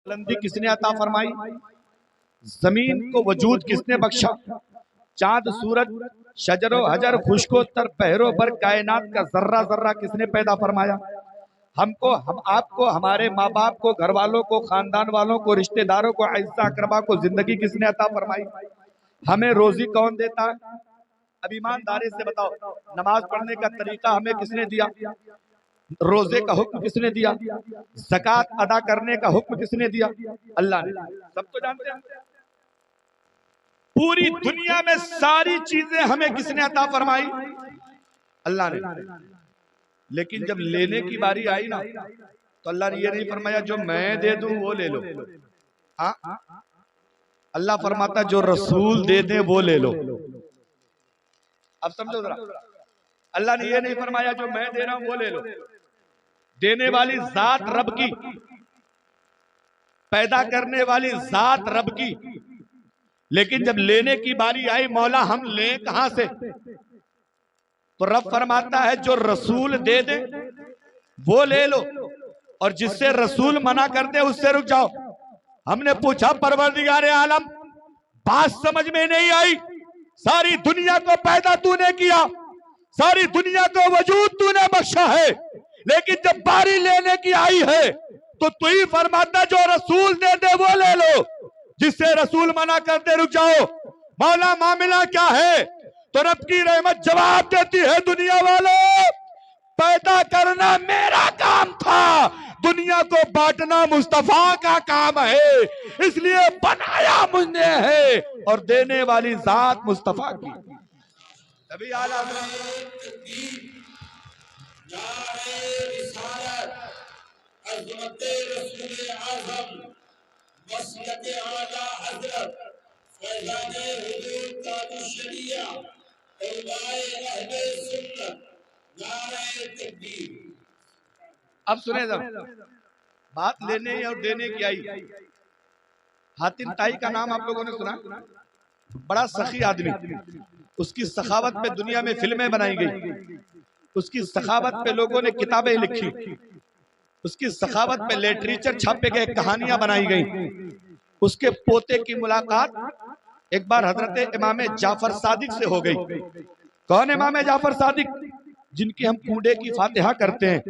बुलंदी किसने अता फरमाई, जमीन को वजूद किसने बख्शा, चांद सूरज शजरो हजर खुशको तर पहरों पर कायनात का जर्रा जर्रा किसने पैदा फरमाया। हमको, हम आपको, हमारे माँ बाप को, घर वालों को, खानदान वालों को, रिश्तेदारों को, इज्जा अकरबा को जिंदगी किसने अता फरमाई। हमें रोजी कौन देता है। अब ईमानदारी से बताओ, नमाज पढ़ने का तरीका हमें किसने दिया, रोजे का हुक्म किसने दिया, ज़कात अदा करने का हुक्म किसने दिया, अल्लाह ने। सब तो जानते हैं। पूरी दुनिया में सारी चीजें हमें किसने अता फरमाई, अल्लाह ने। लेकिन जब लेने की बारी आई ना, तो अल्लाह ने ये नहीं फरमाया जो मैं दे दूं वो ले लो। हाँ, अल्लाह फरमाता जो रसूल दे दे वो ले लो। अब समझो जरा, अल्लाह ने ये नहीं फरमाया जो मैं दे रहा हूं वो ले लो। देने वाली जात रब की, पैदा करने वाली जात रब की, लेकिन जब लेने की बारी आई मौला हम ले कहां से, तो रब फरमाता है जो रसूल दे दे वो ले लो, और जिससे रसूल मना कर दे उससे रुक जाओ। हमने पूछा परवरदिगारे आलम बात समझ में नहीं आई, सारी दुनिया को पैदा तूने किया, सारी दुनिया को वजूद तूने बख्शा है, लेकिन जब बारी लेने की आई है तो तू ही फरमाता जो रसूल दे दे वो ले लो, जिससे रसूल मना कर दे रुक जाओ। मौला मामला क्या है, तो रब की रहमत जवाब देती है दुनिया वालों पैदा करना मेरा काम था, दुनिया को बांटना मुस्तफा का काम है, इसलिए बनाया मुझने है, और देने वाली जात मुस्तफा की। तभी आला अब सुने जब बात लेने और देने की आई। हातिम ताई का नाम आप लोगों ने सुना, बड़ा सखी आदमी, उसकी सखावत पे दुनिया में फिल्में बनाई गई, उसकी सखावत पे लोगों ने किताबें लिखी, उसकी सखावत पे लिटरेचर छापे गए, कहानियां बनाई गई। उसके पोते की मुलाकात एक बार हजरत इमाम जाफर सादिक से हो गई। कौन इमाम जाफर सादिक, जिनकी हम कूड़े की फातिहा करते हैं,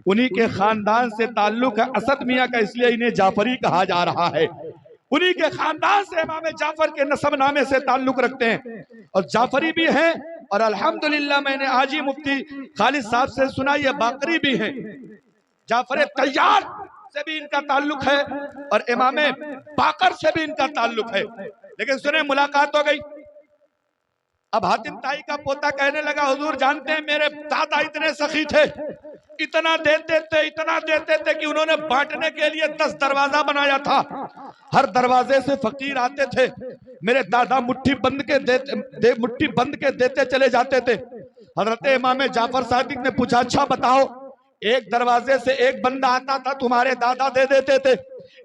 उन्हीं के खानदान से ताल्लुक है असद मियां का, इसलिए इन्हें जाफरी कहा जा रहा है। उन्हीं के खानदान से इमाम जाफर के नसब नामे से ताल्लुक रखते हैं और जाफरी भी हैं। और अल्हम्दुलिल्लाह मैंने आज ही मुफ्ती खालिद साहब से सुना ये बाकरी भी हैं। जाफर तैयार से भी इनका ताल्लुक है और इमाम बाकर से भी इनका ताल्लुक है। लेकिन सुने मुलाकात हो गई। अब हातिम ताई का पोता कहने लगा हुजूर जानते हैं मेरे दादा इतने सखी थे, इतना देते थे, इतना देते थे कि उन्होंने बांटने के लिए 10 दरवाजा बनाया था, हर दरवाजे से फकीर आते थे, मेरे दादा मुट्ठी बंद के देते चले जाते थे। हजरत इमाम जाफर सादिक ने पूछा अच्छा बताओ, एक दरवाजे से एक बंदा आता था तुम्हारे दादा दे देते थे,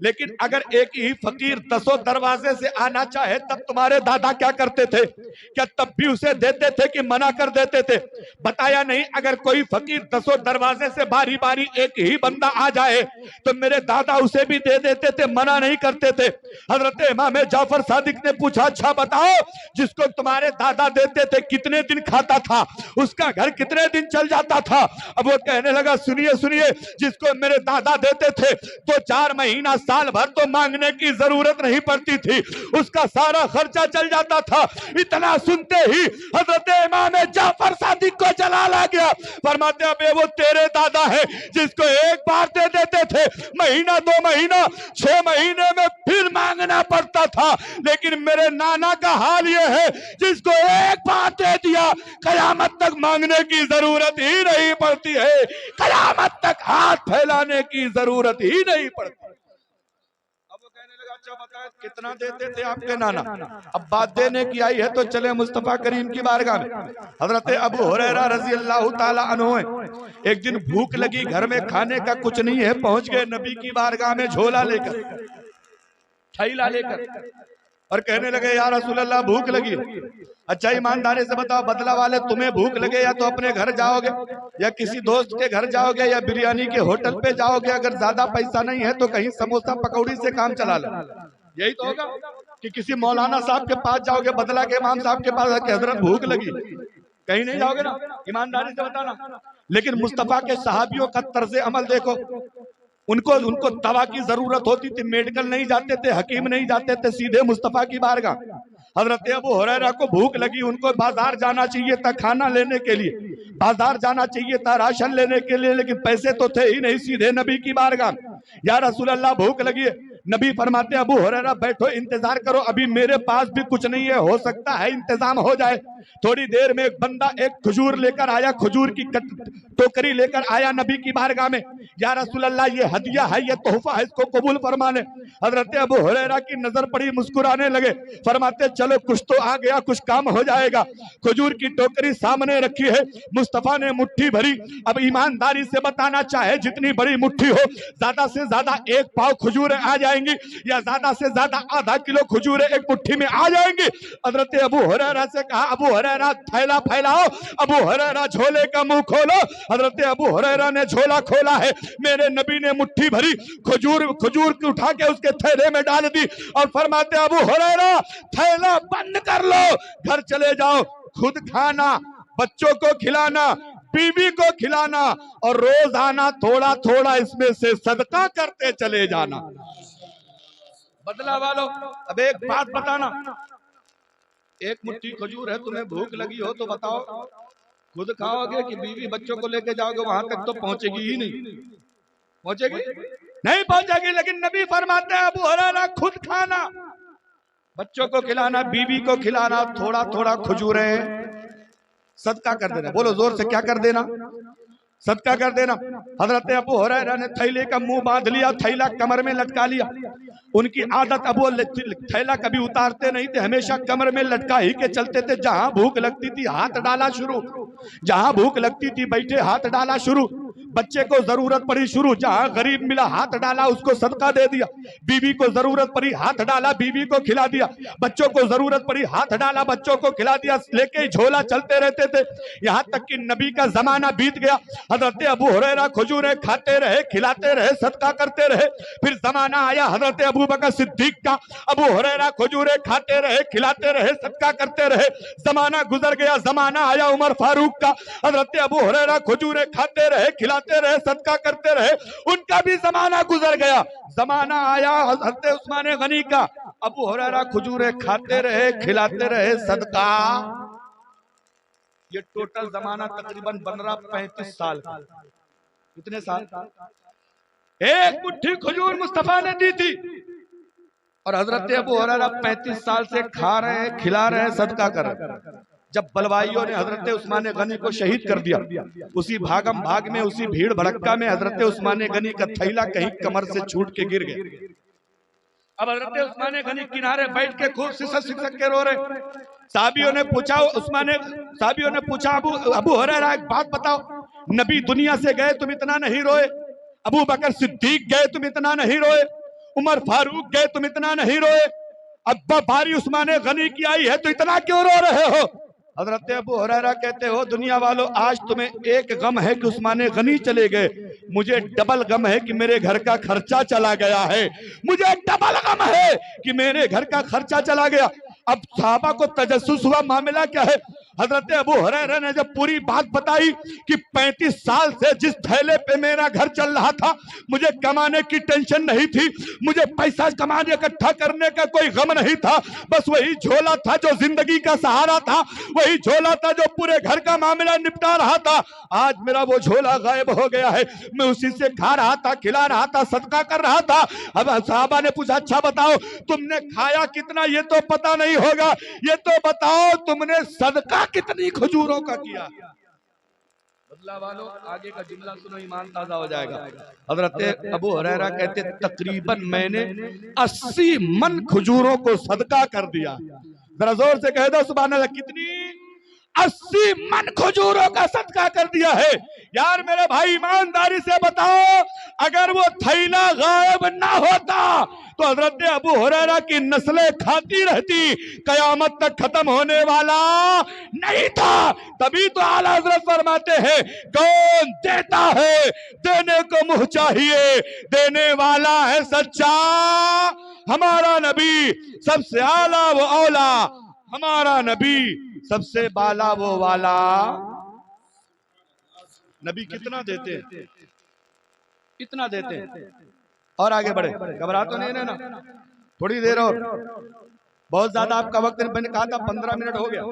लेकिन अगर एक ही फकीर 10 दरवाजे से आना चाहे तब तुम्हारे दादा क्या करते थे, क्या तब भी उसे देते थे कि मना कर देते थे? बताया नहीं, अगर कोई फकीर 10 दरवाजे से बारी बारी एक ही बंदा आ जाए तो मेरे दादा उसे भी दे देते थे, मना नहीं करते थे। हजरत इमाम जाफर सादिक ने पूछा अच्छा बताओ जिसको तुम्हारे दादा देते थे कितने दिन खाता था, उसका घर कितने दिन चल जाता था? अब वो कहने लगा सुनिए सुनिए, जिसको मेरे दादा देते थे तो 4 महीना साल भर तो मांगने की जरूरत नहीं पड़ती थी, उसका सारा खर्चा चल जाता था। इतना सुनते ही हजरत इमाम जाफर सादिक को जलाल आ गया। फरमाते अबे वो तेरे दादा है जिसको एक बार दे देते थे, महीना 2 महीना 6 महीने में फिर मांगना पड़ता था, लेकिन मेरे नाना का हाल ये है जिसको एक बार दे दिया कयामत तक मांगने की जरूरत ही नहीं पड़ती है, कयामत तक हाथ फैलाने की जरूरत ही नहीं पड़ती। बताए कितना देते थे आपके नाना। अब बात देने की आई है तो चले मुस्तफा करीम की बारगाह में। हजरत अबू हुरैरा रजी अल्लाह ताला अन्हु एक दिन भूख लगी, घर में खाने का कुछ नहीं है, पहुंच गए नबी की बारगाह में झोला लेकर, थैला लेकर। और कहने लगे या रसूल अल्लाह भूख लगी। अच्छा ईमानदारी से बताओ बदला वाले, तुम्हें भूख लगे या तो अपने घर जाओगे या किसी दोस्त के घर जाओगे या बिरयानी के होटल पे जाओगे। अगर ज्यादा पैसा नहीं है तो कहीं समोसा पकौड़ी से काम चला लो। यही तो होगा कि किसी मौलाना साहब के पास जाओगे, बदला के इमाम साहब के पास, हजरत भूख लगी, कहीं नहीं जाओगे ना, ईमानदारी से बताना। लेकिन मुस्तफा के सहाबियों का तर्ज अमल देखो, उनको दवा की जरूरत होती थी, मेडिकल नहीं जाते थे, हकीम नहीं जाते थे, सीधे मुस्तफा की बारगाह। हजरत अबू हुरैरा को भूख लगी, उनको बाजार जाना चाहिए था खाना लेने के लिए, बाजार जाना चाहिए था राशन लेने के लिए, लेकिन पैसे तो थे ही नहीं, सीधे नबी की बारगाह। या रसूल अल्लाह भूख लगी है। नबी फरमाते अबू हुरैरा बैठो, इंतजार करो, अभी मेरे पास भी कुछ नहीं है, हो सकता है इंतजाम हो जाए। थोड़ी देर में एक बंदा एक खजूर लेकर आया, खजूर की टोकरी लेकर आया नबी की बारगाह में। या रसूल अल्लाह ये हदिया है, ये तोहफा है, इसको कबूल फरमाने। हजरत अबू हुरैरा की नजर पड़ी, मुस्कुराने लगे, फरमाते चलो कुछ तो आ गया, कुछ काम हो जाएगा। खजूर की टोकरी सामने रखी है, मुस्तफा ने मुट्ठी भरी। अब ईमानदारी से बताना, चाहे जितनी बड़ी मुट्ठी हो, ज्यादा से ज्यादा एक पाव खजूरें आ जाएंगी या ज्यादा से ज्यादा आधा किलो खजूरें एक मुट्ठी में आ जाएंगी। हजरत अबू हुरैरा से कहा अबू हुरैरा थैला फैलाओ, अबू हुरैरा झोले का मुंह खोलो। हजरत अबू हुरैरा ने झोला खोला है, मेरे नबी ने मुट्ठी भरी खजूर को उठा के उसके थैले में डाल दी और फरमाते अबू हुरैरा थैला बंद कर लो, घर चले जाओ, खुद खाना, बच्चों को खिलाना, बीवी को खिलाना और रोजाना थोड़ा थोड़ा इसमें से सदका करते चले जाना। बदला वालों, अब एक बात बताना, एक मुट्ठी खजूर है, तुम्हें भूख लगी हो तो बताओ खुद खाओगे कि बीवी बच्चों को लेके जाओगे? वहां तक तो पहुंचेगी ही नहीं, पहुंचेगी नहीं पहुंचेगी। लेकिन नबी फरमाते हैं अबू हुरैरा खुद खाना, बच्चों को खिलाना, बीवी को खिलाना, थोड़ा थोड़ा खजूरें सदका कर देना। बोलो जोर से, क्या कर देना? सदका कर देना। हजरत अबू हुरैरा ने थैले का मुंह बांध लिया, थैला कमर में लटका लिया। उनकी आदत, अब वो थैला कभी उतारते नहीं थे, हमेशा कमर में लटका ही के चलते थे। जहां भूख लगती थी हाथ डाला शुरू, जहां भूख लगती थी बैठे हाथ डाला शुरू, बच्चे को जरूरत पड़ी शुरू, जहां गरीब मिला हाथ डाला, उसको सदका दे दिया। बीवी को जरूरत पड़ी हाथ डाला, बीवी को खिला दिया। बच्चों को जरूरत पड़ी हाथ डाला, बच्चों को खिला दिया। लेके झोला चलते रहते थे, यहां तक कि नबी का जमाना बीत गया। हजरत अबू हुरैरा खजूरें खाते रहे, खिलाते रहे, सदका करते रहे। फिर जमाना आया हजरत अबू बकर सिद्दीक का, अबू हुरैरा खजूरें खाते रहे, खिलाते रहे, सदका करते रहे। जमाना गुजर गया, जमाना आया उमर फारूक का, हजरत अबू हुरैरा खजूरें खाते रहे, खिलाते रहे, सदका करते रहे। उनका भी जमाना गुजर गया। जमाना आया हजरत उस्मान गनी का, अबू हुरैरा खजूरें खाते रहे, खिलाते रहे, सदका। ये टोटल जमाना तकरीबन बन रहा 35 साल। कितने साल? एक मुट्ठी खजूर मुस्तफा ने दी थी और हजरत अबू हुरैरा 35 साल से खा रहे हैं, खिला रहे हैं, सदका कर रहे हैं। जब बलवाइयों ने हजरत उस्मान गनी को शहीद कर दिया, उसी भागम भाग में, उसी भीड़ भड़क्का में हजरत उस्मान गनी का थैला कहीं कमर से छूट के गिर गया। अब हजरत उस्मान गनी किनारे बैठ के खूब सिसक के रो रहे। साहबियों ने पूछा अबू हुरैरा एक बात बताओ, नबी दुनिया से गए तुम इतना नहीं रोए, अबू बकर सिद्दीक गए तुम इतना नहीं रोए, उमर फारूक गए तुम इतना नहीं रोए, अब बारी उस्मान गनी की आई है तो इतना क्यों रो रहे हो? हजरत अबू हुरैरा कहते हो दुनिया वालों, आज तुम्हें एक गम है कि उस्मान गनी चले गए, मुझे डबल गम है कि मेरे घर का खर्चा चला गया है। मुझे डबल गम है कि मेरे घर का खर्चा चला गया। अब सहाबा को तजस्सुस हुआ, मामला क्या है? हजरत अबू हुरैरा ने जब पूरी बात बताई कि 35 साल से जिस थैले पे मेरा घर चल रहा था, मुझे कमाने की टेंशन नहीं थी, मुझे पैसा कमाने इकट्ठा करने का कोई गम नहीं था, बस वही झोला था जो जिंदगी का सहारा था, वही झोला था जो पूरे घर का मामला निपटा रहा था। आज मेरा वो झोला गायब हो गया है, मैं उसी से खा रहा था, खिला रहा था, सदका कर रहा था। अब साहबा ने पूछा अच्छा बताओ तुमने खाया कितना, ये तो पता नहीं होगा, ये तो बताओ तुमने सदका कितनी खजूरों का किया? बदला वालों, आगे का जुमला सुनो, ईमान ताजा हो जाएगा। हजरत अबू हुरैरा कहते तकरीबन मैंने 80 मन खजूरों को सदका कर दिया। जरा जोर से कह दो सुभान अल्लाह। कितनी? 80 मन खजूरों का सदका कर दिया है। यार मेरे भाई ईमानदारी से बताओ, अगर वो थैला गायब ना होता तो हजरत अबू हुरैरा की नस्लें खाती रहती, कयामत तक खत्म होने वाला नहीं था। तभी तो आला हजरत फरमाते हैं, कौन देता है देने को मुंह चाहिए, देने वाला है सच्चा हमारा नबी, सबसे आला वो औला हमारा नबी, सबसे बाला वो वाला। नबी कितना देते हैं, इतना देते हैं। और आगे बढ़े, घबरा तो नहीं ना, थोड़ी देर और, बहुत ज्यादा आपका वक्त, मैंने कहा था 15 मिनट हो गया,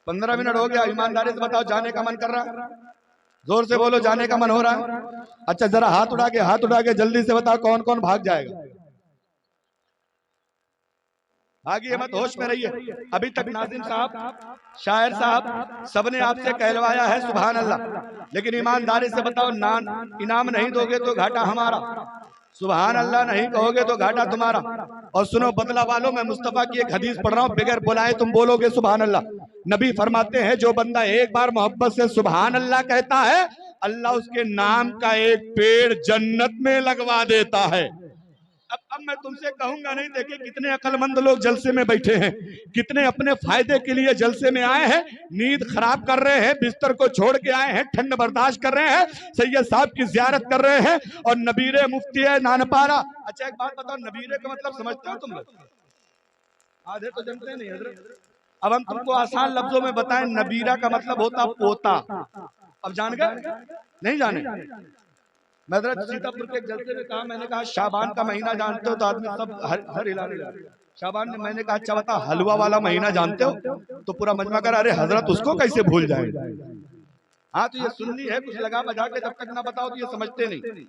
15 मिनट हो गया। ईमानदारी से बताओ, जाने का मन कर रहा? जोर से बोलो, जाने का मन हो रहा है? अच्छा जरा हाथ उठा के जल्दी से बताओ कौन कौन भाग जाएगा। भागिए मत, होश में रहिए। अभी तक नाज़िम साहब, शायर साहब सबने आपसे कहलवाया है सुभान अल्लाह, लेकिन ईमानदारी से बताओ, इनाम नहीं दोगे तो घाटा हमारा, सुभान अल्लाह नहीं कहोगे तो घाटा तुम्हारा। और सुनो बदला वालों, मैं मुस्तफा की एक हदीस पढ़ रहा हूँ, बगैर बुलाए तुम बोलोगे सुभान अल्लाह। नबी फरमाते हैं, जो बंदा एक बार मोहब्बत से सुभान अल्लाह कहता है, अल्लाह उसके नाम का एक पेड़ जन्नत में लगवा देता है। अब मैं तुमसे कहूंगा नहीं, देखिए कितने अक्लमंद लोग जलसे में बैठे हैं, कितने अपने फायदे के लिए जलसे में आए हैं, नींद खराब कर रहे हैं, बिस्तर को छोड़ के आए हैं, ठंड बर्दाश्त कर रहे हैं, सैयद साहब की जियारत कर रहे हैं, और नबीरे मुफ्ती है नानपारा। अच्छा एक बात बताओ, नबीरे का मतलब समझते हो तुम लोग? आधे तो जानते नहीं हजरत। अब हम तुमको आसान लफ्जों में बताएं, नबीरा का मतलब होता पोता। अब जान गए? नहीं जाने? मैं सीतापुर के जलसे में कहा, मैंने कहा शाबान का महीना जानते हो? तो आदमी सब हर हिलाने लगे। शाबान ने, मैंने कहा अच्छा बता हलवा वाला महीना जानते हो? तो पूरा मजमा कर, अरे हजरत उसको कैसे भूल जाएंगे। हाँ तो ये सुन्नी है, कुछ लगा बजा के जब तक ना बताओ तो ये समझते नहीं।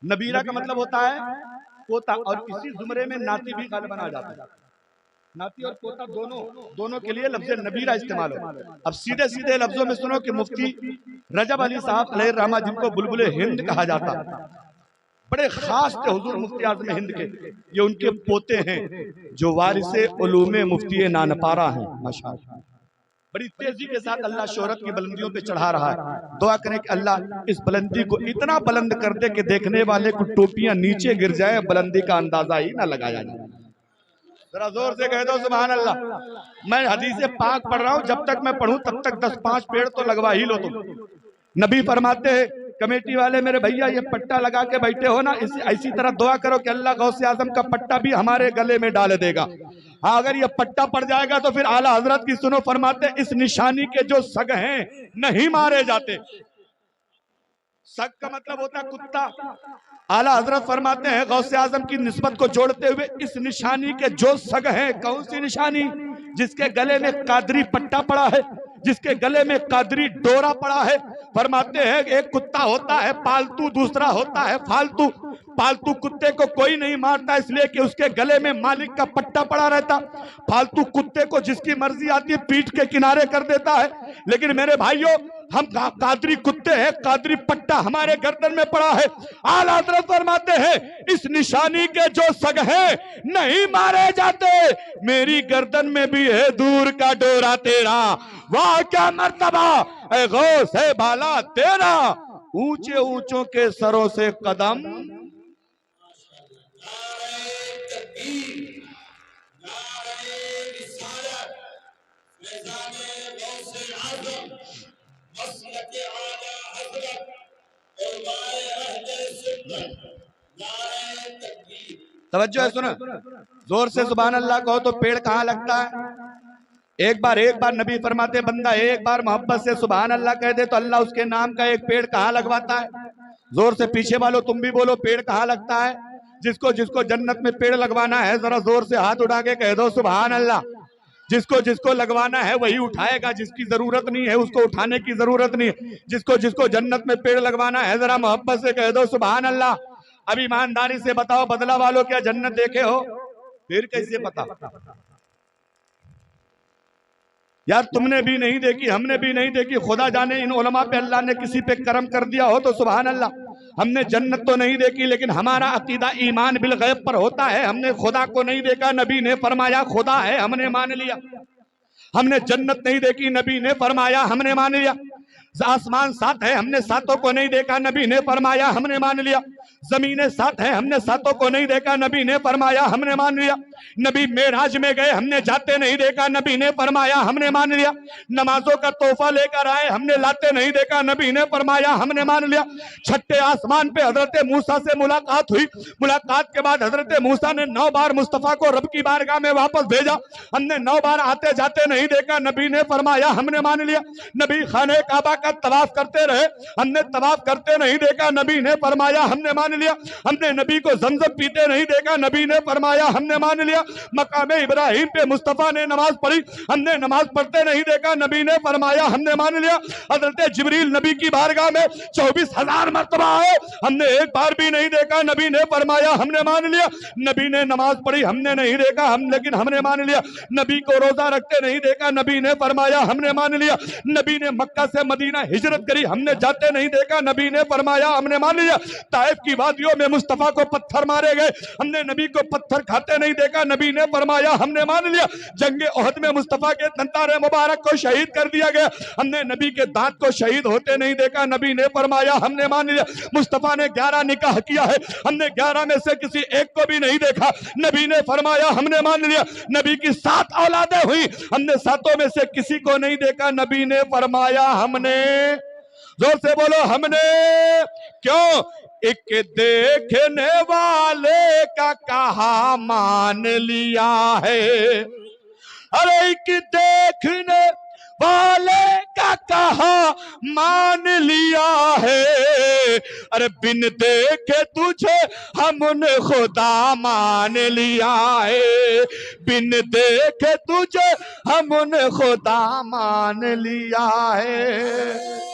नबीरा का मतलब होता है पोता, और इसी जुमरे में नाती भी गालिबन आ जाता है। नाती और पोता दोनों के लिए लफ्ज़ नबीरा इस्तेमाल हो। अब सीधे सीधे लफ्जों में सुनो कि मुफ्ती रजब अली साहब अलैहि रहमा, जिनको बुलबुले हिंद कहा जाता, बड़े खास थे हुजूर मुफ्ती आज़म हिंद के। ये उनके पोते हैं जो वारिसे उलूमे मुफ्ती नानपारा हैं। माशाअल्लाह, बड़ी तेजी के साथ अल्लाह शोहरत की बुलंदियों पे चढ़ा रहा है। दुआ करें कि अल्लाह इस बुलंदी को इतना बुलंद कर दे कि देखने वाले को टोपियां नीचे गिर जाए, बुलंदी का अंदाजा ही ना लगाया जाए। जरा जोर से कह दो सुभान अल्लाह। मैं हदीस पाक पढ़ रहा हूँ, जब तक मैं पढ़ूं तब तक 10-5 पेड़ तो लगवा ही लो तुम। नबी फरमाते हैं, कमेटी वाले मेरे भैया ये पट्टा लगा के बैठे हो ना, इसी तरह दुआ करो कि अल्लाह गौसे आजम का पट्टा भी हमारे गले में डाल देगा। हाँ अगर ये पट्टा पड़ जाएगा तो फिर आला हजरत की सुनो, फरमाते इस निशानी के जो सग हैं नहीं मारे जाते। सग का मतलब होता है कुत्ता। आला हजरत फरमाते हैं गौसे आजम की निस्बत को जोड़ते हुए, इस निशानी के जो सग हैं, कौन सी निशानी? जिसके गले में कादरी पट्टा पड़ा है, जिसके गले में कादरी डोरा पड़ा है। फरमाते हैं एक कुत्ता होता है पालतू, दूसरा होता है फालतू। पालतू कुत्ते को कोई नहीं मारता इसलिए कि उसके गले में मालिक का पट्टा पड़ा रहता। फालतू कुत्ते को जिसकी मर्जी आती है पीठ के किनारे कर देता है। लेकिन मेरे भाइयों, हम कादरी कुत्ते हैं, कादरी पट्टा हमारे गर्दन में पड़ा है। आला हज़रत फरमाते हैं इस निशानी के जो सग हैं नहीं मारे जाते। मेरी गर्दन में भी है दूर का डोरा तेरा, वाह क्या मर्तबा ऐ गौस है बाला तेरा, ऊंचे ऊंचों के सरों से कदम। तवज्जो है, सुनो जोर से सुभान अल्लाह कहो तो पेड़ कहाँ लगता है? एक बार नबी फरमाते बंदा एक बार मोहब्बत से सुभान अल्लाह कह दे तो अल्लाह उसके नाम का एक पेड़ कहाँ लगवाता है? जोर से पीछे वालों तुम भी बोलो, पेड़ कहाँ लगता है? जिसको जिसको जन्नत में पेड़ लगवाना है जरा जोर से हाथ उठा के कह दो सुभान अल्लाह। जिसको जिसको लगवाना है वही उठाएगा, जिसकी जरूरत नहीं है उसको उठाने की जरूरत नहीं है। जिसको जिसको जन्नत में पेड़ लगवाना है जरा मोहब्बत से कह दो सुभान अल्लाह। अब ईमानदारी से बताओ बदला वालों, क्या जन्नत देखे हो? फिर कैसे पता? यार तुमने भी नहीं देखी, हमने भी नहीं देखी, खुदा जाने इन उलमा पे अल्लाह ने किसी पे करम कर दिया हो तो सुभान अल्लाह। हमने जन्नत तो नहीं देखी लेकिन हमारा अकीदा ईमान बिल गैब पर होता है। हमने खुदा को नहीं देखा, नबी ने फरमाया खुदा है, हमने मान लिया। हमने जन्नत नहीं देखी, नबी ने फरमाया हमने मान लिया। आसमान सात है, हमने सातों को नहीं देखा, नबी ने फरमाया हमने मान लिया। जमीनें सात है, हमने सातों को नहीं देखा, नबी ने फरमाया हमने मान लिया। नबी मेराज में गए, हमने जाते नहीं देखा, नबी ने फरमाया हमने मान लिया। नमाजों का तोहफा लेकर आए, हमने लाते नहीं देखा, नबी ने फरमाया हमने मान लिया। छठे आसमान पे हजरत मूसा से मुलाकात हुई। मुलाकात के बाद हजरत मूसा ने 9 बार मुस्तफा को रब की बारगाह में वापस भेजा। हमने 9 बार आते जाते नहीं देखा, नबी ने फरमाया हमने मान लिया। नबी खाने काबा का तवाफ करते रहे, हमने तवाफ करते नहीं देखा, नबी ने फरमाया हमने मान लिया। हमने नबी को जमजम पीते नहीं देखा, नबी ने फरमाया हमने मान लिया। मकाम इब्राहिम पे मुस्तफा ने नमाज पढ़ी, हमने नमाज पढ़ते नहीं देखा, नबी ने फरमाया हमने मान लिया। हजरत जिब्रील नबी की बारगाह में 24,000 मर्तबा आए, हमने एक बार भी नहीं देखा, नबी ने फरमाया हमने मान लिया। नबी ने नमाज पढ़ी, हमने नहीं देखा, लेकिन हमने मान लिया। नबी को रोजा रखते नहीं देखा, नबी ने फरमाया हमने मान लिया। नबी ने मक्का से मदीना हिजरत करी, हमने जाते नहीं देखा, नबी ने फरमाया हमने मान लिया। ताइफ की वादियों में मुस्तफा को पत्थर मारे गए, हमने नबी को पत्थर खाते नहीं देखा, नबी ने फरमाया हमने मान लिया। जंगे ओहद में मुस्तफा के दंतारे मुबारक को शहीद कर दिया गया, हमने नबी के दांत को शहीद होते नहीं देखा, नबी ने फरमाया हमने मान लिया। मुस्तफा ने 11 निकाह किया है, हमने 11 में से किसी एक को भी नहीं देखा, नबी ने फरमाया हमने मान लिया। नबी की 7 औलादें हुई, हमने 7 में से किसी को नहीं देखा, नबी ने फरमाया हमने। जोर से बोलो हमने। क्यों? एक देखने वाले का कहा मान लिया है, अरे एक देखने वाले का कहा मान लिया है, अरे बिन देखे तुझे हमने खुदा मान लिया है, बिन देखे तुझे हमने खुदा मान लिया है।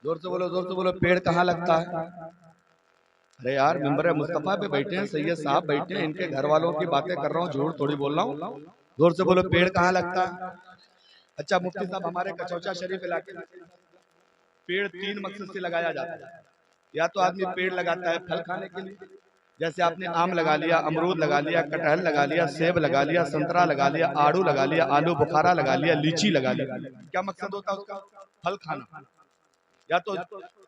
जोर से बोलो, जोर से बोलो। पेड़ कहाँ लगता है? अरे यार मिंबर मुस्तफा पे बैठे हैं, सैयद साहब बैठे हैं, इनके घर वालों की बातें कर रहा हूँ, झूठ थोड़ी बोल रहा हूँ। जोर से बोलो, पेड़ कहाँ लगता है? अच्छा मुफ्ती साहब, हमारे कचौचा शरीफ इलाके में पेड़ 3 मकसद से लगाया जाता है। या तो आदमी पेड़ लगाता है फल खाने के लिए, जैसे आपने आम लगा लिया, अमरूद लगा लिया, कटहल लगा लिया, सेब लगा लिया, संतरा लगा लिया, आड़ू लगा लिया, आलू बुखारा लगा लिया, लीची लगा लिया। क्या मकसद होता है उसका? फल खाना। या तो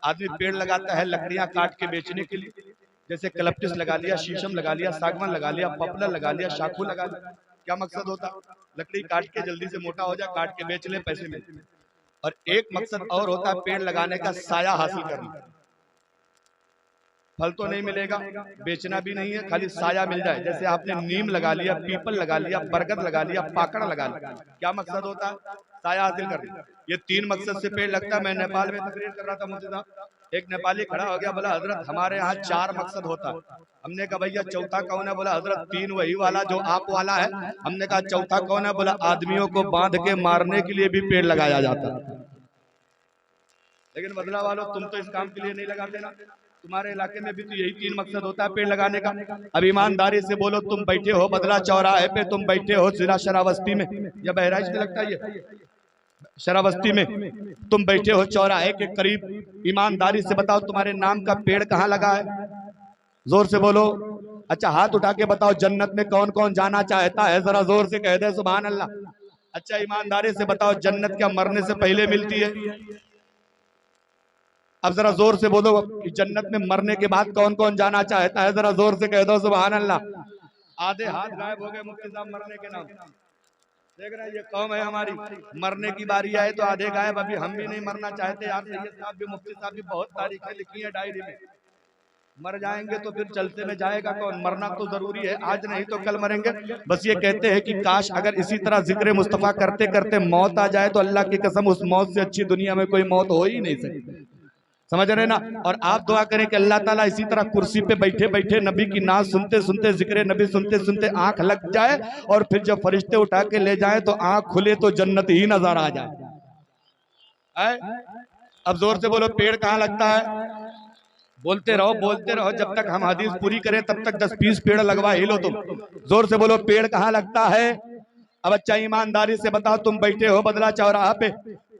आदमी पेड़ लगाता है लकड़ियां काट के बेचने के लिए, जैसे कलप्टिस लगा लिया, शीशम लगा लिया, सागवान लगा लिया, पपलर लगा लिया, शाखू लगा लिया। क्या मकसद होता है? लकड़ी काट के जल्दी से मोटा हो जाए, काट के बेच ले, पैसे मिलते। और एक मकसद और होता है पेड़ लगाने का, साया हासिल करना। फल तो नहीं मिलेगा, बेचना भी नहीं है, खाली साया मिल जाए। जैसे आपने नीम लगा लिया, पीपल लगा लिया, बरगद लगा लिया, पाकड़ लगा लिया। क्या मकसद होता है? साया हासिल करना। ये 3 मकसद से पेड़ लगता है। मैं नेपाल में तकरीर कर रहा था मुफ्ती साहब, एक नेपाली खड़ा हो गया, बोला हजरत हमारे यहाँ 4 मकसद होता है। हमने कहा भैया चौथा कौन है? बोला हजरत 3 वही वाला जो आप वाला है। हमने कहा चौथा कौन है? बोला आदमियों को बांध के मारने के लिए भी पेड़ लगाया जाता है। लेकिन बदला वालों, तुम तो इस काम के लिए नहीं लगाते ना, तुम्हारे इलाके में भी तो यही 3 मकसद होता है पेड़ लगाने का। अब ईमानदारी से बोलो, तुम बैठे हो बदला चौराहे पे, तुम बैठे हो जिला शरावस्ती में या बहराइच में लगता है ये शरावस्ती में, तुम बैठे हो चौराहे के करीब, ईमानदारी से बताओ तुम्हारे नाम का पेड़ कहाँ लगा है? जोर से बोलो। अच्छा हाथ उठा के बताओ, जन्नत में कौन कौन जाना चाहता है? जरा जोर से कह दे सुभान अल्लाह। अच्छा ईमानदारी से बताओ, जन्नत क्या मरने से पहले मिलती है? अब जरा जोर से बोलो कि जन्नत में मरने के बाद कौन कौन जाना चाहता है? जरा जोर से कह दो सुभान अल्लाह। आधे हाथ गायब हो गए मुफ्ती साहब मरने के नाम। देख रहे हैं ये कौम है हमारी, मरने की बारी आए तो आधे गायब। अभी हम भी नहीं मरना चाहते यार। सैयद साहब भी, मुफ्ती साहब भी बहुत तारीखें लिखी है डायरी में। मर जाएंगे तो फिर चलते में जाएगा कौन? मरना तो जरूरी है, आज नहीं तो कल मरेंगे। बस ये कहते हैं कि काश अगर इसी तरह जिक्र मुस्तफा करते करते मौत आ जाए तो अल्लाह की कसम उस मौत से अच्छी दुनिया में कोई मौत हो ही नहीं सकती। समझ रहे ना? और आप दुआ करें कि अल्लाह ताला इसी तरह कुर्सी पे बैठे बैठे नबी की नाज सुनते सुनते, जिक्र नबी सुनते सुनते आंख लग जाए, और फिर जब फरिश्ते उठा के ले जाए तो आंख खुले तो जन्नत ही नजर आ जाए। अब जोर से बोलो, पेड़ कहाँ लगता है? बोलते रहो जब तक हम हदीस पूरी करें तब तक 10-20 पेड़ लगवा ही लो तुम। जोर से बोलो, पेड़ कहाँ लगता है? अब अच्छा ईमानदारी से बताओ, तुम बैठे हो बदला चौराहा पे,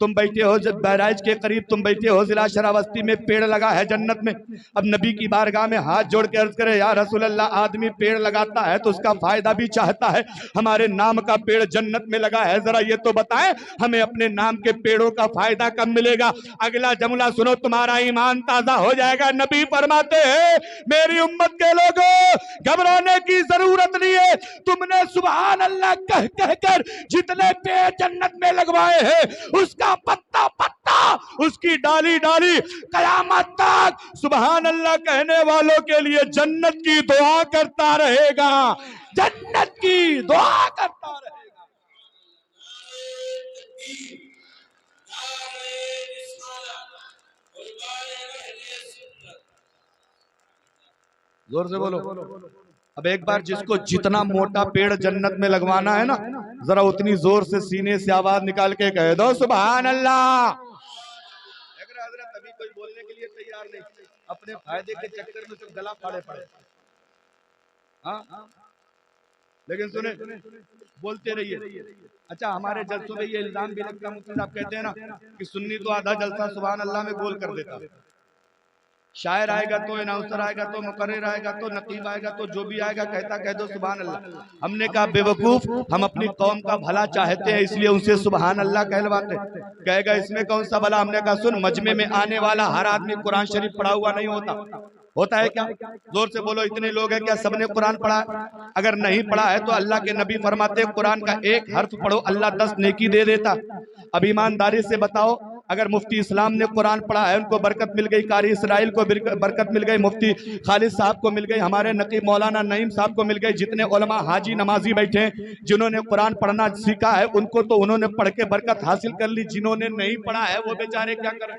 तुम बैठे हो जब बहराइच के करीब, तुम बैठे हो जिला शरावस्ती में, पेड़ लगा है जन्नत में। अब नबी की बारगाह में हाथ जोड़ के अर्ज करे, या रसूल अल्लाह, आदमी पेड़ लगाता है तो उसका फायदा भी चाहता है, हमारे नाम का पेड़ जन्नत में लगा है, जरा ये तो बताएं हमें अपने नाम के पेड़ों का फायदा कब मिलेगा? अगला जुमला सुनो, तुम्हारा ईमान ताजा हो जाएगा। नबी फरमाते हैं, मेरी उम्मत के लोगों घबराने की जरूरत नहीं है, तुमने सुभान अल्लाह कह कहकर जितने पेड़ जन्नत में लगवाए हैं उसका पत्ता पत्ता, उसकी डाली डाली कयामत तक सुभान अल्लाह कहने वालों के लिए जन्नत की दुआ करता रहेगा, जन्नत की दुआ करता रहेगा। जोर से बोलो। अब एक बार जिसको जितना मोटा पेड़ जन्नत में लगवाना है ना, जरा उतनी जोर से सीने से आवाज निकाल के कह दो सुभान अल्लाह। हजरत अभी कोई बोलने के लिए तैयार नहीं, अपने फायदे के चक्कर में सब गला फाड़े पड़े। हाँ, लेकिन सुने, बोलते रहिए। अच्छा, हमारे जलसों में ये इल्जाम भी लगता है, मुफ्ती साहब कहते हैं ना कि सुन्नी तो आधा जलसा सुभान अल्लाह में गोल कर देता। शायर आएगा तो, अनाउंसर आएगा तो, मुकर्रिर आएगा तो, नकीब आएगा तो, जो भी आएगा कहता कह दो सुभान अल्लाह। हमने कहा बेवकूफ, हम अपनी कौम का भला चाहते हैं इसलिए उनसे सुभान अल्लाह कहलवाते। कहेगा इसमें कौन सा भला? हमने कहा सुन, मजमे में आने वाला हर आदमी कुरान शरीफ पढ़ा हुआ नहीं होता है क्या? जोर से बोलो, इतने लोग हैं क्या सबने कुरान पढ़ा? अगर नहीं पढ़ा है तो अल्लाह के नबी फरमाते कुरान का एक हर्फ पढ़ो अल्लाह 10 नेकी दे देता। अब ईमानदारी से बताओ, अगर मुफ्ती इस्लाम ने कुरान पढ़ा है उनको बरकत मिल गई, कारी इसराइल को बरकत मिल गई, मुफ्ती खालिद साहब को मिल गई, हमारे नकीब मौलाना नईम साहब को मिल गई, जितने उलमा हाजी नमाजी बैठे हैं जिन्होंने कुरान पढ़ना सीखा है उनको तो उन्होंने पढ़ के बरकत हासिल कर ली, जिन्होंने नहीं पढ़ा है वो बेचारे क्या करें?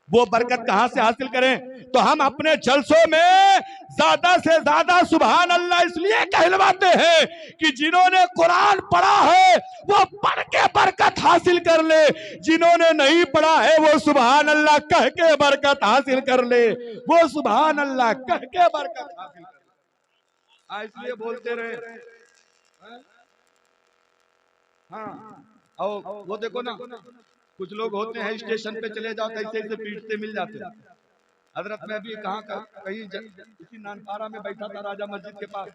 वो बरकत कहां से हासिल करें? तो हम अपने जलसों में ज्यादा से ज्यादा सुभान अल्लाह इसलिए कहलवाते हैं कि जिन्होंने कुरान पढ़ा है वो पढ़ के बरकत हासिल कर ले, जिन्होंने नहीं पढ़ा है वो सुभान अल्लाह कह के बरकत हासिल कर ले, वो सुभान अल्लाह कह के बरकत हासिल कर ले। इसलिए बोलते रहे। हाँ, और वो देखो ना, कुछ लोग होते हैं स्टेशन पे चले जाओ ऐसे ऐसे पीटते मिल जाते हैं। हजरत मैं भी कहीं इसी नानपारा में बैठा था राजा मस्जिद के पास,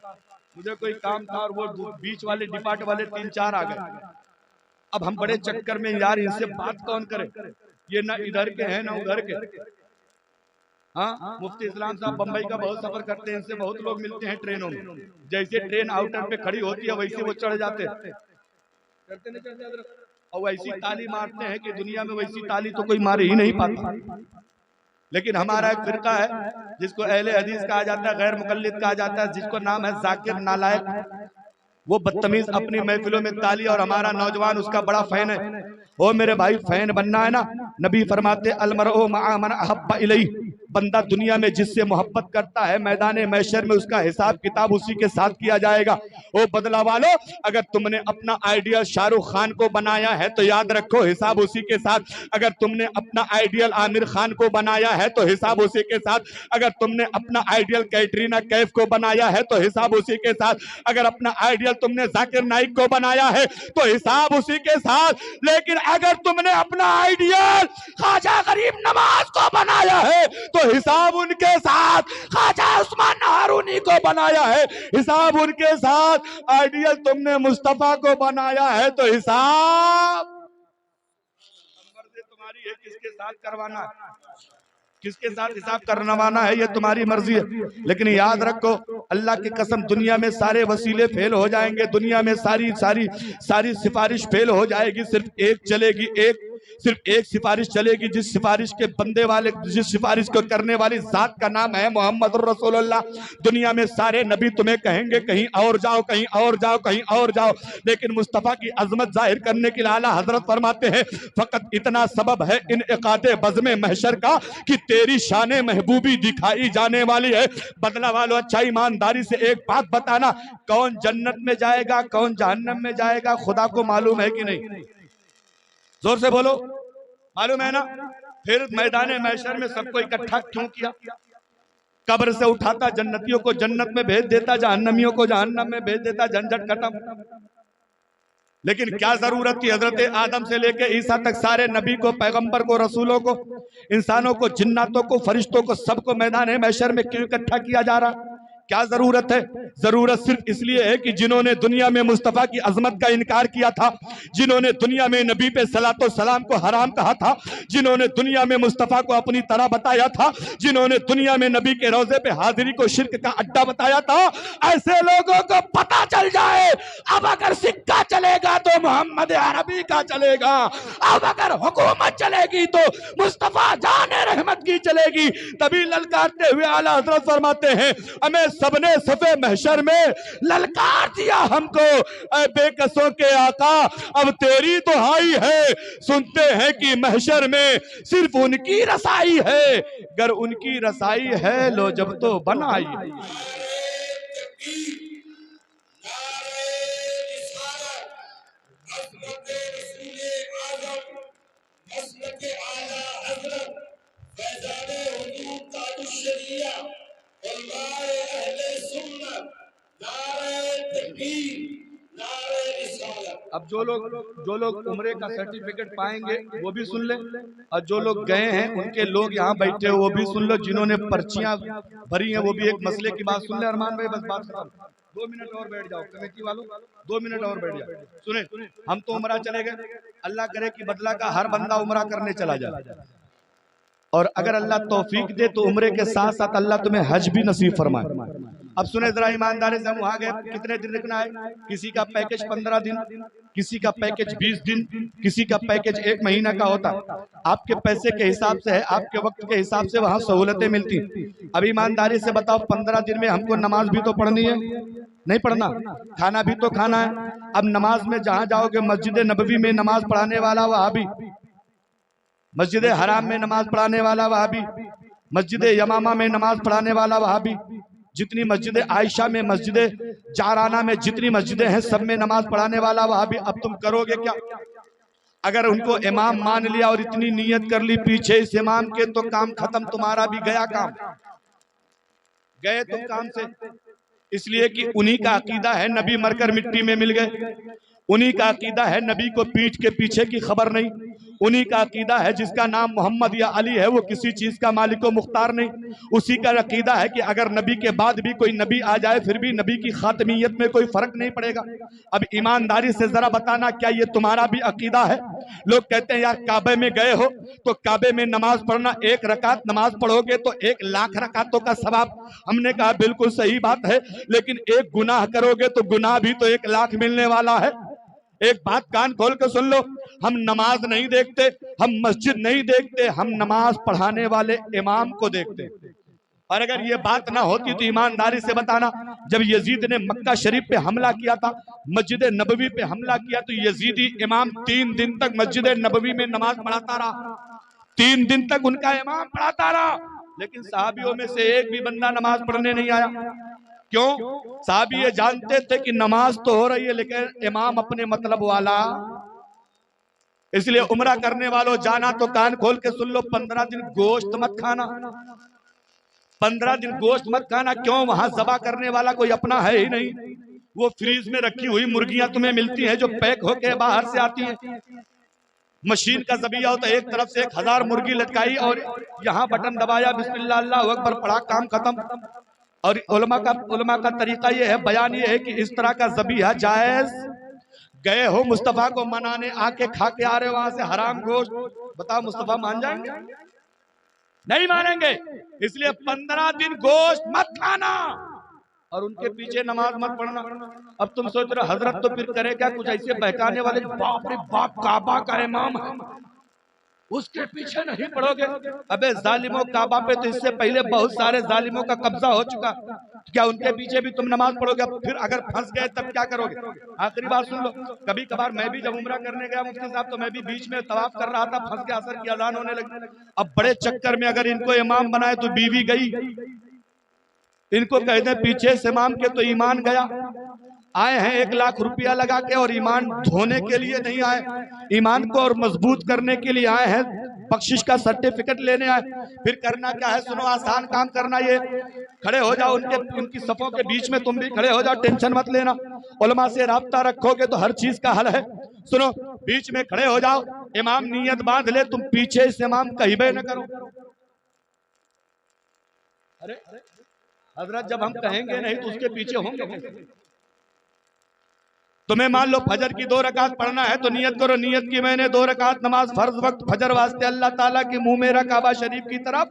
मुझे कोई काम था और वो बीच वाले डिपार्ट वाले 3-4 आ गए। अब हम बड़े चक्कर में, यार इनसे बात कौन करे, ये ना इधर के हैं ना उधर के। हाँ, मुफ्ती इस्लाम साहब बम्बई का बहुत सफर करते हैं, इनसे बहुत लोग मिलते हैं ट्रेनों में, जैसे ट्रेन आउटर पे खड़ी होती है वैसे वो चढ़ जाते हैं, करते नहीं करते, और वैसी ताली मारते हैं कि दुनिया में वैसी ताली तो कोई मार ही नहीं पाता। लेकिन हमारा एक फिरका है जिसको अहले हदीस कहा जाता है, गैर मुकल्लिद कहा जाता है, जिसको नाम है जाकिर नालायक। वो बदतमीज अपनी महफिलों में ताली, और हमारा नौजवान उसका बड़ा फैन है। ओ मेरे भाई, फैन बनना है ना, नबी फरमाते अलमरउ मअ मन अहब्ब इलैहि, बंदा दुनिया में जिससे मोहब्बत करता है मैदान महशर में उसका हिसाब किताब उसी के साथ किया जाएगा। ओ बदला वालो, अगर तुमने अपना आइडियल शाहरुख खान को बनाया है तो याद रखो हिसाब उसी के साथ, अगर तुमने अपना आइडियल आमिर खान को बनाया है तो हिसाब उसी के साथ, अगर तुमने अपना आइडियल कैटरीना कैफ को बनाया है तो हिसाब उसी के साथ, अगर अपना आइडियल तुमने जाकिर नाइक को बनाया है तो हिसाब उसी के साथ, लेकिन अगर तुमने अपना आइडियल ख्वाजा गरीब नवाज को बनाया है तो हिसाब उनके साथ, ख्वाजा उस्मान हारूनी को बनाया है हिसाब उनके साथ, आइडियल तुमने मुस्तफा को बनाया है तो हिसाब तुम्हारी है, किसके साथ करवाना है, किसके साथ हिसाब करवाना है ये तुम्हारी मर्जी है। लेकिन याद रखो, अल्लाह की कसम दुनिया में सारे वसीले फेल हो जाएंगे, दुनिया में सारी सिफारिश फेल हो जाएगी, सिर्फ एक चलेगी, सिर्फ एक सिफारिश चलेगी, जिस सिफारिश के बंदे वाले, जिस सिफारिश को करने वाली जात का नाम है मोहम्मद रसूलुल्लाह। दुनिया में सारे नबी तुम्हें कहेंगे कहीं और जाओ, कहीं और जाओ, कहीं और जाओ, लेकिन मुस्तफा की अजमत जाहिर करने के लिए आला हजरत फरमाते हैं फकत इतना सबब है इनइकादे बज़्म महशर का कि तेरी शाने महबूबी दिखाई जाने वाली है। बदला वालों, अच्छा ईमानदारी से एक बात बताना, कौन जन्नत में जाएगा कौन जहन्नम में जाएगा खुदा को मालूम है कि नहीं? जोर से बोलो, मालूम है ना? फिर मैदान महशर में सबको इकट्ठा क्यों किया? कब्र से उठाता, जन्नतियों को जन्नत में भेज देता, जहन्नमियों को जहन्नम में भेज देता, झंझट खत्म। लेकिन क्या जरूरत थी हजरत आदम से लेके ईसा तक सारे नबी को, पैगंबर को, रसूलों को, इंसानों को, जिन्नातों को, फरिश्तों को, सबको मैदान महशर में क्यों इकट्ठा किया जा रहा? क्या जरूरत है? जरूरत सिर्फ इसलिए है कि जिन्होंने दुनिया में मुस्तफा की अजमत का इनकार किया था, जिन्होंने दुनिया में नबी पे सलातो सलाम को हराम कहा था, जिन्होंने दुनिया में मुस्तफा को अपनी तरह बताया था, जिन्होंने दुनिया में नबी के रोजे पे हाजिरी को शिर्क का अड्डा बताया था, ऐसे लोगों को पता चल जाए अब अगर सिक्का चलेगा तो मोहम्मद अरबी का चलेगा, अब अगर हुकूमत चलेगी तो मुस्तफा जाने रहमत की चलेगी। तभी ललकारते हुए आला हजरत फरमाते हैं, हमें सबने सफे महशर में ललकार दिया हमको, ऐ बेकसों के आका अब तेरी तो हाई है। सुनते हैं कि महशर में सिर्फ उनकी रसाई है, गर उनकी रसाई है लो जब तो बनाई। अब जो लोग उम्रे का सर्टिफिकेट पाएंगे वो भी सुन ले, और जो लोग गए हैं उनके लोग यहाँ बैठे हो वो भी सुन लो, जिन्होंने पर्चियां भरी हैं वो भी एक मसले की बात सुन ले। अरमान भाई बस बात खत्म, 2 मिनट और बैठ जाओ, कमेटी वालों 2 मिनट और बैठ जाओ। सुने, हम तो उम्रा चले गए, अल्लाह करे कि बदला का हर बंदा उम्रा करने चला जाए, और अगर अल्लाह तौफीक दे तो उम्रे के साथ साथ अल्लाह तुम्हें हज भी नसीब फरमाए। अब सुने जरा ईमानदारी से, हम वहां गए, कितने दिन रुकना है? किसी का पैकेज 15 दिन, किसी का पैकेज 20 दिन, किसी का पैकेज 1 महीना का होता। आपके पैसे के हिसाब से है, आपके वक्त के हिसाब से वहां सहूलतें मिलती। अब ईमानदारी से बताओ, 15 दिन में हमको नमाज भी तो पढ़नी है, नहीं पढ़ना? खाना भी तो खाना है। अब नमाज में जहां जाओगे, मस्जिद नबवी में नमाज पढ़ाने वाला वहाबी, मस्जिद हराम में नमाज पढ़ाने वाला वहाबी, मस्जिद यमामा में नमाज पढ़ाने वाला वहाबी, जितनी मस्जिद आयशा में, मस्जिद जाराना में जितनी मस्जिदें हैं सब में नमाज पढ़ाने वाला वहाबी। अब तुम करोगे क्या? अगर उनको इमाम मान लिया और इतनी नियत कर ली पीछे इस इमाम के, तो काम खत्म, तुम्हारा भी गया काम, गए तुम काम से। इसलिए कि उन्हीं का अकीदा है नबी मरकर मिट्टी में मिल गए, उन्हीं का अकीदा है नबी को पीठ के पीछे की खबर नहीं, उन्हीं का अकीदा है जिसका नाम मोहम्मद या अली है वो किसी चीज का मालिक व मुख्तार नहीं। उसी का अकीदा है कि अगर नबी के बाद भी कोई नबी आ जाए फिर भी नबी की खातमियत में कोई फर्क नहीं पड़ेगा। अब ईमानदारी से जरा बताना, क्या ये तुम्हारा भी अकीदा है? लोग कहते हैं यार काबे में गए हो तो काबे में नमाज पढ़ना, 1 रकात नमाज पढ़ोगे तो 1 लाख रकातों का सवाब। हमने कहा बिल्कुल सही बात है, लेकिन एक गुनाह करोगे तो गुनाह भी तो 1 लाख मिलने वाला है। एक बात कान खोल के सुन लो, हम नमाज नहीं देखते, हम मस्जिद नहीं देखते, हम नमाज पढ़ाने वाले इमाम को देखते। और अगर ये बात ना होती तो ईमानदारी से बताना, जब यजीद ने मक्का शरीफ पे हमला किया था, मस्जिद नबवी पे हमला किया, तो यजीदी इमाम 3 दिन तक मस्जिद नबवी में नमाज पढ़ाता रहा, 3 दिन तक उनका इमाम पढ़ाता रहा, लेकिन साहबियों में से एक भी बंदा नमाज पढ़ने नहीं आया। क्यों? साहबी ये जानते थे कि नमाज तो हो रही है लेकिन इमाम अपने मतलब वाला। इसलिए उम्रा करने वालों जाना तो कान खोल के सुन लो, 15 दिन गोश्त मत खाना, 15 दिन गोश्त मत खाना। क्यों? वहां ज़बा करने वाला कोई अपना है ही नहीं, वो फ्रीज में रखी हुई मुर्गियां तुम्हें मिलती हैं जो पैक होके बाहर से आती हैं। मशीन का ज़बिया होता है, एक तरफ से 1000 मुर्गी लटकाई और यहाँ बटन दबाया, बिस्मिल्लाह अल्लाहु अकबर पढ़ा, काम खत्म। और उलमा का तरीका ये है, बयान ये है कि इस तरह का ज़बिया जायज। गए हो मुस्तफ़ा को मनाने, आके खा के आ रहे हो वहां से हराम गोश्त, बताओ मुस्तफ़ा मान जाएंगे? नहीं मानेंगे। इसलिए 15 दिन गोश्त मत खाना और उनके पीछे नमाज मत पढ़ना। अब तुम सोच रहे हजरत तो फिर करे क्या? कुछ ऐसे बहकाने वाले, बाप रे बाप काबा का इमाम है, उसके पीछे नहीं पढ़ोगे। अबे जालिमों, काबा पे तो इससे पहले बहुत सारे जालिमों का कब्जा हो चुका, क्या उनके पीछे भी तुम नमाज पढ़ोगे? फिर अगर फंस गए तब क्या करोगे? आखिरी बात सुन लो, कभी कभार मैं भी जब उम्रा करने गया मुफ्ती साहब, तो मैं भी बीच में तवाफ कर रहा था, फंस के असर की अजान होने लगी। अब बड़े चक्कर में अगर इनको इमाम बनाए तो बीवी गई, इनको कह दे पीछे से इमाम के तो ईमान गया। आए हैं 1 लाख रुपया लगा के और ईमान धोने के लिए नहीं आए, ईमान को और मजबूत करने के लिए आए हैं बख्शिश का सर्टिफिकेट लेने आए। फिर करना क्या है, सुनो आसान काम करना, ये खड़े हो जाओ उनकी सफों के बीच में, तुम भी खड़े हो जाओ, टेंशन मत लेना। उलमा से राब्ता रखोगे तो हर चीज का हल है। सुनो, बीच में खड़े हो जाओ, इमाम नियत बांध ले, तुम पीछे से इमाम कहिबे न करो। अरे हजरत जब हम कहेंगे नहीं तो उसके पीछे होंगे कैसे? तुम्हें मान लो फजर की 2 रकात पढ़ना है तो नियत करो, नियत की मैंने 2 रकात नमाज फर्ज वक्त फजर वास्ते अल्लाह ताला की मुंह मेरा काबा शरीफ की तरफ,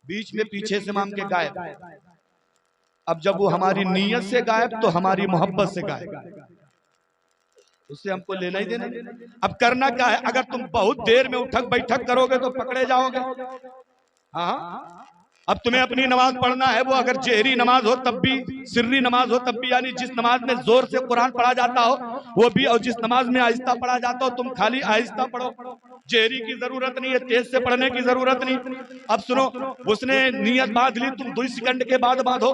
बीच में पीछे से इमाम के गायब। अब जब वो हमारी नीयत से गायब तो हमारी मोहब्बत से गायब, उससे हमको लेना ही देना। अब करना क्या है, अगर तुम बहुत देर में उठक बैठक करोगे तो पकड़े जाओगे। हाँ, अब तुम्हें अपनी नमाज पढ़ना है, वो अगर जहरी नमाज हो तब भी, सिर्री नमाज हो तब भी, यानी जिस नमाज में जोर से कुरान पढ़ा जाता हो वो भी, और जिस नमाज में आहिस्ता पढ़ा जाता हो तुम खाली आहिस्ता पढ़ो। जहरी की जरूरत नहीं है, तेज से पढ़ने की जरूरत नहीं। अब सुनो, उसने नियत बांध ली, तुम 2 सेकंड के बाद बांधो।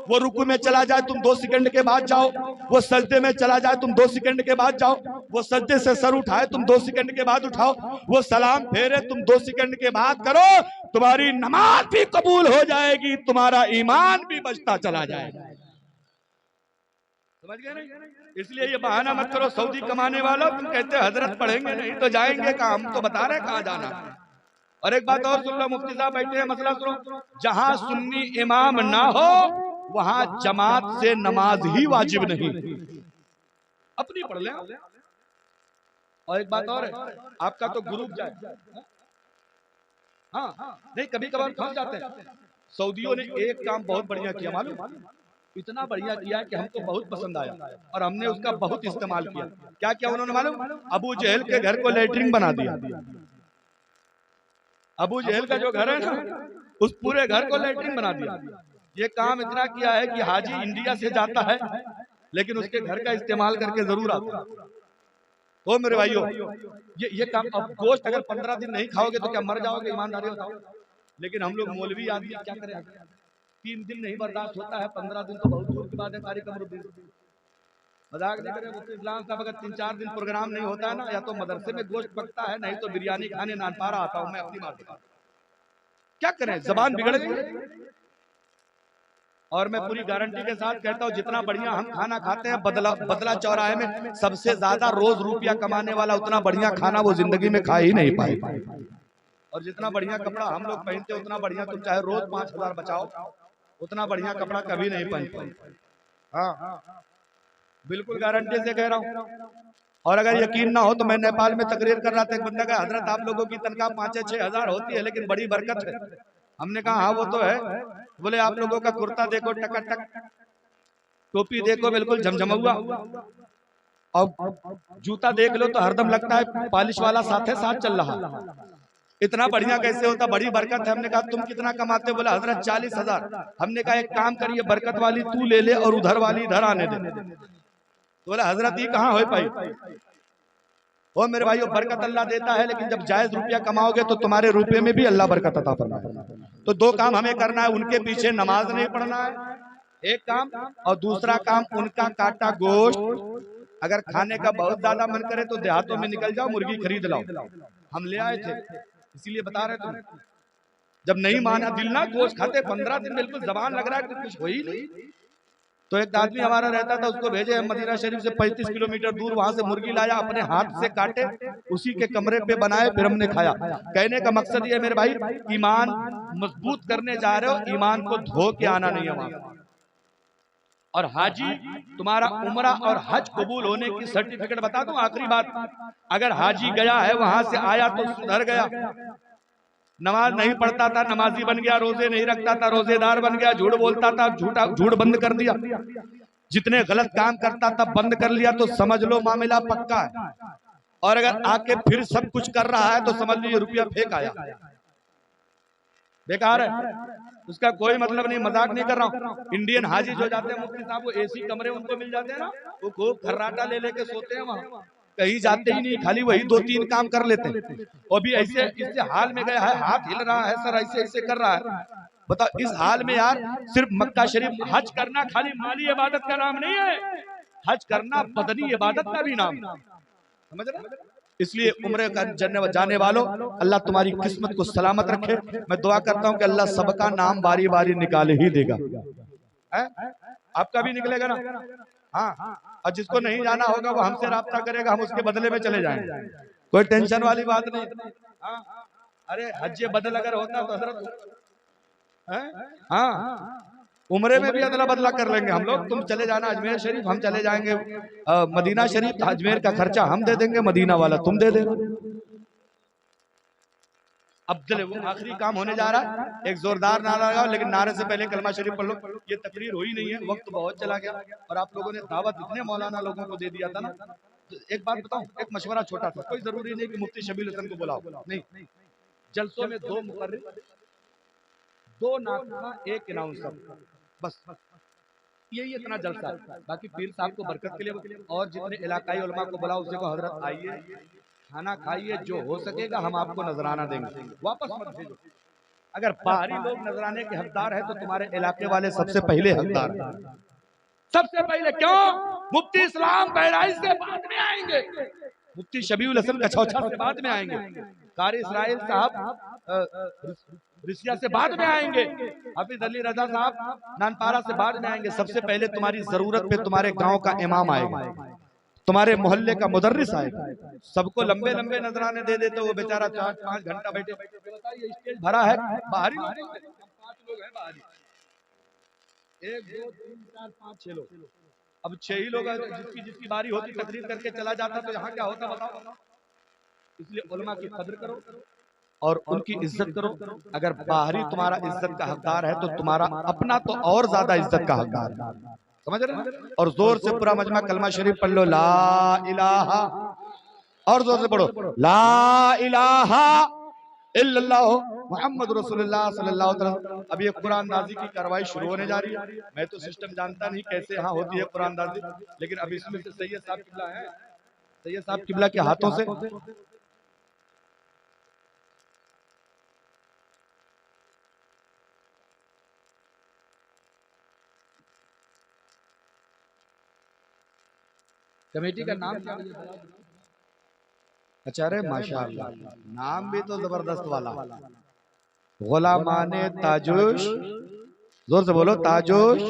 वो रुकू में चला जाए तुम 2 सेकंड के बाद जाओ, वो सजदे में चला जाए तुम 2 सेकंड के बाद जाओ, वो सजदे से सर उठाए तुम 2 सेकंड के बाद उठाओ, वो सलाम फेरे तुम 2 सेकंड के बाद करो। तुम्हारी नमाज भी कबूल हो जाएगी, तुम्हारा ईमान भी बचता चला जाएगा। समझ गए नहीं? इसलिए ये बहाना मत करो सऊदी कमाने वालों, तुम कहते हजरत पढ़ेंगे नहीं तो जाएंगे कहाँ, हम तो बता रहे कहाँ जाना। और एक बात और सुन लो, मुफ्ती साहब बैठे हैं, मसला सुनो, जहां सुन्नी इमाम ना हो वहां जमात से नमाज ही वाजिब नहीं, अपनी पढ़ ले। और एक बात और है, आपका तो ग्रुप जाए, हाँ नहीं, कभी कभार फंस जाते हैं। सऊदियों ने एक काम बहुत बढ़िया किया, मालूम, इतना बढ़िया किया कि हमको बहुत पसंद आया और हमने उसका बहुत इस्तेमाल किया। क्या क्या उन्होंने मालूम, अबू जहल के घर को लेटरिन बना दिया। अबू जहल का जो घर है ना, उस पूरे घर को लेटरिन बना दिया। ये काम इतना किया है कि हाजी इंडिया से जाता है लेकिन उसके घर का इस्तेमाल करके जरूर आता। तो मेरे भाइयों, ये काम, अब गोश्त अगर 15 दिन नहीं खाओगे तो क्या मर जाओगे, ईमानदारी बताओ। लेकिन हम लोग मौलवी आदमी क्या करें, 3 दिन नहीं बर्दाश्त होता है, 15 दिन तो बहुत दूर की बात है। कारी कमरुद्दीन मजाक नहीं करे, मुफ्ती इस्लाम साहब अगर 3-4 दिन प्रोग्राम नहीं होता है ना, या तो मदरसे में गोश्त पकता है, नहीं तो बिरयानी खाने नानपारा आता हूं मैं अपनी बात बता। क्या करें, जबान बिगड़ गई। और मैं पूरी गारंटी के साथ कहता हूँ, जितना बढ़िया हम खाना खाते हैं, बदला चौराहे में सबसे ज्यादा रोज रुपया कमाने वाला उतना बढ़िया खाना वो जिंदगी में खा ही नहीं पाए। और जितना बढ़िया कपड़ा हम लोग पहनते हैं उतना बढ़िया, तुम चाहे रोज 5,000 बचाओ, उतना बढ़िया कपड़ा कभी नहीं पहन पाए। हाँ, बिल्कुल गारंटी से कह रहा हूँ। और अगर यकीन ना हो तो मैं नेपाल में तकरीर कर रहा था, एक बंदा का, हजरत आप लोगों की तनख्वाह 5-6 हजार होती है लेकिन बड़ी बरकत है। हमने कहा हाँ वो तो है। बोले आप लोगों का कुर्ता देखो टक, टोपी देखो बिल्कुल झमझमा, और जूता देख लो तो हरदम लगता है पॉलिश वाला साथ चल रहा। इतना बढ़िया कैसे होता, बड़ी बरकत है। हमने कहा तुम कितना कमाते? बोला हजरत 40,000। हमने कहा एक काम करिए, बरकत वाली तू ले ले और उधर वाली इधर आने दे। तो बोला हजरत ये कहाँ हो पाई? ओ मेरे भाइयों, बरकत अल्लाह देता है, लेकिन जब जायज रुपया कमाओगे तो तुम्हारे रुपये में भी अल्लाह बरकत अता फरमाएगा। तो 2 काम हमें करना है, उनके पीछे नमाज नहीं पढ़ना है एक काम, और दूसरा काम उनका काटा गोश्त अगर खाने का बहुत ज्यादा मन करे तो देहातों में निकल जाओ, मुर्गी खरीद लाओ। हम ले आए थे इसीलिए बता रहे थे। जब नहीं माना दिल ना, गोश्त खाते 15 दिन बिल्कुल जबान लग रहा है कि कुछ हो ही नहीं। तो एक आदमी हमारा रहता था, उसको भेजे मदीना शरीफ से 35 किलोमीटर दूर, वहां से मुर्गी लाया, अपने हाथ से काटे, उसी के कमरे पे बनाए, फिर हमने खाया। कहने का मकसद ये मेरे भाई, ईमान मजबूत करने जा रहे हो, ईमान को धो के आना नहीं है वहां। और हाजी तुम्हारा उम्रा और हज कबूल होने की सर्टिफिकेट बता दूं, आखिरी बात, अगर हाजी गया है वहां से आया तो सुधर गया, नमाज नहीं पढ़ता था नमाजी बन गया, रोजे नहीं रखता था रोजेदार बन गया, झूठ बोलता था झूठ बंद कर दिया, जितने गलत काम करता था बंद कर लिया, तो समझ लो मामला पक्का है। और अगर आके फिर सब कुछ कर रहा है तो समझ लीजिए रुपया फेंक आया, बेकार है, उसका कोई मतलब नहीं। मजाक नहीं कर रहा हूँ। इंडियन हाजी जो जाते हैं मुफ्ती साहब, वो एसी कमरे उनको मिल जाते हैं ना, वो खूब खर्राटा ले लेके सोते हैं वहां, कहीं जाते ही नहीं, खाली वही 2-3 काम कर लेते हैं। और भी ऐसे इससे हाल में गया है, हाथ हिल रहा है सर, ऐसे ऐसे कर रहा है। बताओ इस हाल में यार, सिर्फ मक्का शरीफ हज करना खाली माली इबादत का नाम नहीं है, हज करना बदनी इबादत का भी नाम, समझ रहे? इसलिए उम्र का जाने वालों, अल्लाह तुम्हारी किस्मत को सलामत रखे। मैं दुआ करता हूँ कि अल्लाह सबका नाम बारी बारी निकाल ही देगा। है? आपका भी निकलेगा ना? हाँ, और जिसको नहीं जाना होगा वो हमसे राब्ता करेगा, हम उसके बदले में चले जाएंगे। कोई टेंशन वाली बात नहीं। हाँ, अरे हज बदल अगर होता तो हजरत, हाँ, उम्रे में भी अदला बदला कर लेंगे हम लोग। तुम चले जाना अजमेर शरीफ, हम चले जाएंगे मदीना शरीफ। अजमेर का खर्चा हम दे देंगे, मदीना वाला तुम दे देना। अब चले, वो आखिरी काम होने जा रहा है। एक जोरदार नारा लगाओ, लेकिन नारे से पहले कलमा शरीफ पढ़ लो। ये तकरीर हुई नहीं है, वक्त बहुत चला गया और आप लोगों ने दावत इतने मौलाना लोगों को दे दिया था ना। तो एक बात बताऊं, एक मशवरा छोटा सा, कोई जरूरी नहीं कि मुफ्ती शबील हसन को बुलाओ, नहीं। जलसों में 2 मुकर्रिर, 2 नाक़िसा, 1 अनाउंसर, बस यही इतना जलसा है। बाकी पीर साहब को बरकत के लिए और जितने इलाकाई उलमा को बुलाओ, उससे को हजरत आइए, खाना खाइए, जो हो सकेगा हम आपको नजराना देंगे, वापस मत भेजो। अगर बाहरी लोग नजराने के हकदार है तो तुम्हारे इलाके वाले सबसे पहले हकदार हैं। सबसे पहले क्यों? मुफ्ती इस्लाम बहराइच से बाद में आएंगे, मुफ्ती शबीउल हसन कछौछा से बाद में आएंगे, कारी इस्राइल साहब रिसिया से बाद में आएंगे, हाफिज अली रजा साहब नानपारा से बाद में आएंगे। सबसे पहले तुम्हारी जरूरत पे तुम्हारे गांव का इमाम आएगा, तुम्हारे मोहल्ले का मुदर्रिस आएगा। सबको लंबे लंबे नजराने दे देते, वो बेचारा 4-5 घंटा बैठे बैठे, स्टेज भरा है, बाहरी लोग 5 लोग हैं बाहरी, 1 2 3 4 5 6 लोग। अब 6 ही लोग, जिसकी जिसकी बारी होती तकरीर करके चला जाता, तो यहाँ क्या होता बताओ। इसलिए उलमा की कदर करो और उनकी इज्जत करो। अगर बाहरी तुम्हारा इज्जत का हकदार है तो तुम्हारा अपना तो और ज्यादा इज्जत का हकदार है, समझ रहे हैं? और जोर से पूरा मजमा कलमा शरीफ पढ़ लो, ला इलाहा, और जोर से पढ़ो, ला इलाहा इल्लल्लाह मुहम्मद रसूलुल्लाह सल्लल्लाहु अलैहि वसल्लम। अब ये कुरान नाज़ी की कार्रवाई शुरू होने जा रही है। मैं तो सिस्टम जानता नहीं कैसे यहाँ होती है कुरान नाज़ी, लेकिन अब इसमें से सैयद साहब किबला है, सैयद साहब किबला के हाथों से कमेटी का नाम क्या है? अच्छा, अरे माशाअल्लाह, नाम भी तो जबरदस्त वाला, गुलामाने ताजुश, जोर से बोलो ताजुश।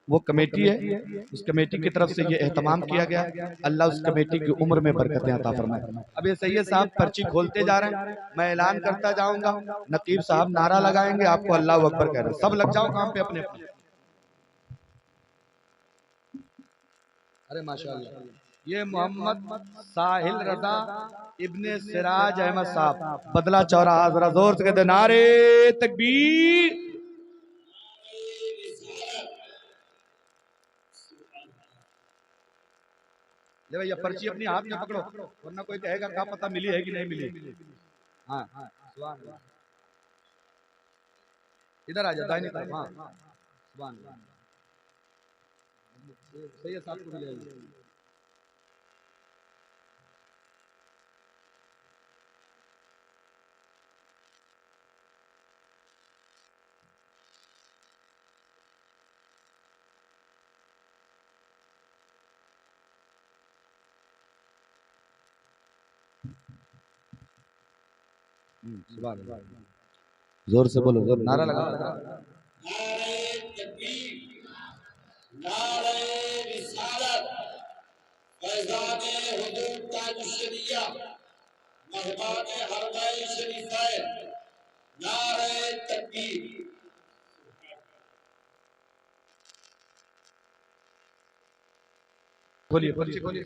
वो कमेटी है, उस कमेटी की तरफ से ये एहतमाम किया गया। अल्लाह उस कमेटी की उम्र में बरकतें अता फरमाए। अब ये सैयद साहब पर्ची खोलते जा रहे हैं, मैं ऐलान करता जाऊंगा, नकीब साहब नारा लगाएंगे, आपको अल्लाह अकबर कह रहे हैं। सब लग जाओ काम पे अपने अपने। अरे माशाअल्लाह, ये मोहम्मद साहिल रजा इब्ने सिराज अहमद साहब, बदला चौराहा, जरा जोर से कहते नारे तकबीर। ले भैया पर्ची अपनी हाथ में पकड़ो, वरना कोई कहेगा क्या पता मिली है कि नहीं मिली। हाँ, इधर आ जाओ दाहिनी तरफ। हाँ, सुभान अल्लाह, सही है, साथ को भी ले आइए। सुभान अल्लाह, जोर से बोलो, जोर नारा लगा। बोलिए, पर्ची खोलिए।